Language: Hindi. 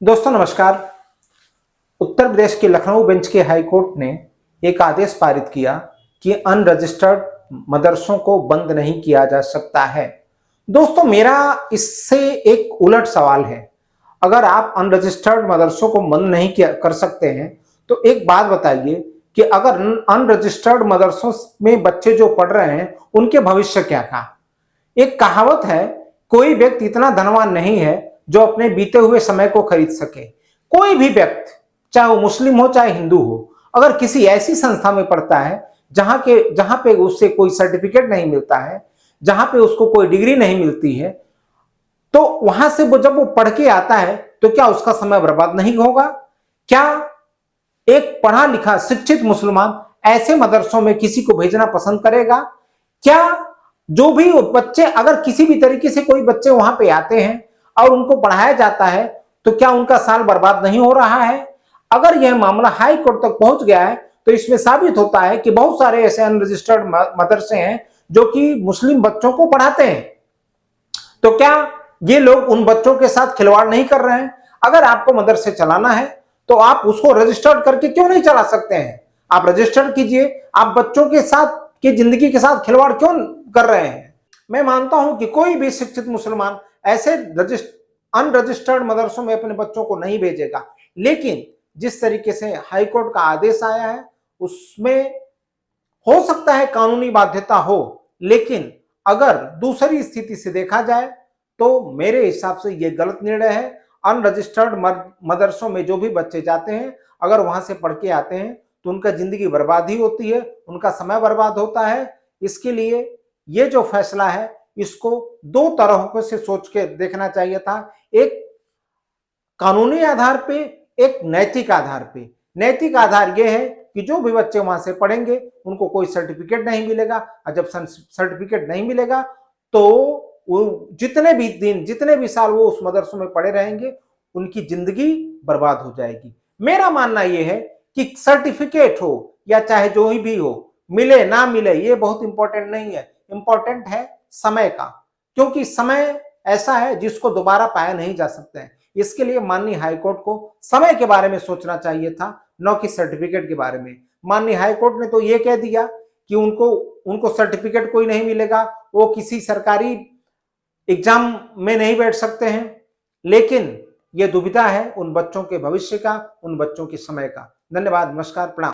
दोस्तों नमस्कार। उत्तर प्रदेश के लखनऊ बेंच के हाई कोर्ट ने एक आदेश पारित किया कि अनरजिस्टर्ड मदरसों को बंद नहीं किया जा सकता है। दोस्तों मेरा इससे एक उलट सवाल है। अगर आप अनरजिस्टर्ड मदरसों को बंद नहीं कर सकते हैं तो एक बात बताइए कि अगर अनरजिस्टर्ड मदरसों में बच्चे जो पढ़ रहे हैं उनके भविष्य क्या का। एक कहावत है, कोई व्यक्ति इतना धनवान नहीं है जो अपने बीते हुए समय को खरीद सके। कोई भी व्यक्ति, चाहे वो मुस्लिम हो चाहे हिंदू हो, अगर किसी ऐसी संस्था में पढ़ता है जहां पे उससे कोई सर्टिफिकेट नहीं मिलता है, जहां पे उसको कोई डिग्री नहीं मिलती है, तो वहां से वो जब वो पढ़ के आता है तो क्या उसका समय बर्बाद नहीं होगा? क्या एक पढ़ा लिखा शिक्षित मुसलमान ऐसे मदरसों में किसी को भेजना पसंद करेगा? क्या जो भी बच्चे, अगर किसी भी तरीके से कोई बच्चे वहां पे आते हैं और उनको पढ़ाया जाता है तो क्या उनका साल बर्बाद नहीं हो रहा है? अगर यह मामला हाई कोर्ट तक पहुंच गया है तो इसमें साबित होता है कि बहुत सारे ऐसे अनरजिस्टर्ड मदरसे हैं जो कि मुस्लिम बच्चों को पढ़ाते हैं। तो क्या ये लोग उन बच्चों के साथ खिलवाड़ नहीं कर रहे हैं? अगर आपको मदरसे चलाना है तो आप उसको रजिस्टर्ड करके क्यों नहीं चला सकते हैं? आप रजिस्टर्ड कीजिए। आप बच्चों के साथ की जिंदगी के साथ खिलवाड़ क्यों कर रहे हैं? मैं मानता हूं कि कोई भी शिक्षित मुसलमान ऐसे अनरजिस्टर्ड मदरसों में अपने बच्चों को नहीं भेजेगा, लेकिन जिस तरीके से हाई कोर्ट का आदेश आया है उसमें हो सकता है कानूनी बाध्यता हो, लेकिन अगर दूसरी स्थिति से देखा जाए तो मेरे हिसाब से यह गलत निर्णय है। अनरजिस्टर्ड मदरसों में जो भी बच्चे जाते हैं, अगर वहां से पढ़ के आते हैं तो उनका जिंदगी बर्बाद ही होती है, उनका समय बर्बाद होता है। इसके लिए ये जो फैसला है इसको दो तरह से सोच के देखना चाहिए था। एक कानूनी आधार पे, एक नैतिक आधार पे। नैतिक आधार यह है कि जो भी बच्चे वहां से पढ़ेंगे उनको कोई सर्टिफिकेट नहीं मिलेगा, और जब सर्टिफिकेट नहीं मिलेगा तो वो जितने भी साल वो उस मदरसों में पढ़े रहेंगे उनकी जिंदगी बर्बाद हो जाएगी। मेरा मानना यह है कि सर्टिफिकेट हो या चाहे जो ही भी हो, मिले ना मिले ये बहुत इंपॉर्टेंट नहीं है। इंपॉर्टेंट है समय का, क्योंकि समय ऐसा है जिसको दोबारा पाया नहीं जा सकता है। इसके लिए माननीय हाईकोर्ट को समय के बारे में सोचना चाहिए था, न कि सर्टिफिकेट के बारे में। माननीय हाईकोर्ट ने तो ये कह दिया कि उनको सर्टिफिकेट कोई नहीं मिलेगा, वो किसी सरकारी एग्जाम में नहीं बैठ सकते हैं, लेकिन यह दुविधा है उन बच्चों के भविष्य का, उन बच्चों के समय का। धन्यवाद, नमस्कार, प्रणाम।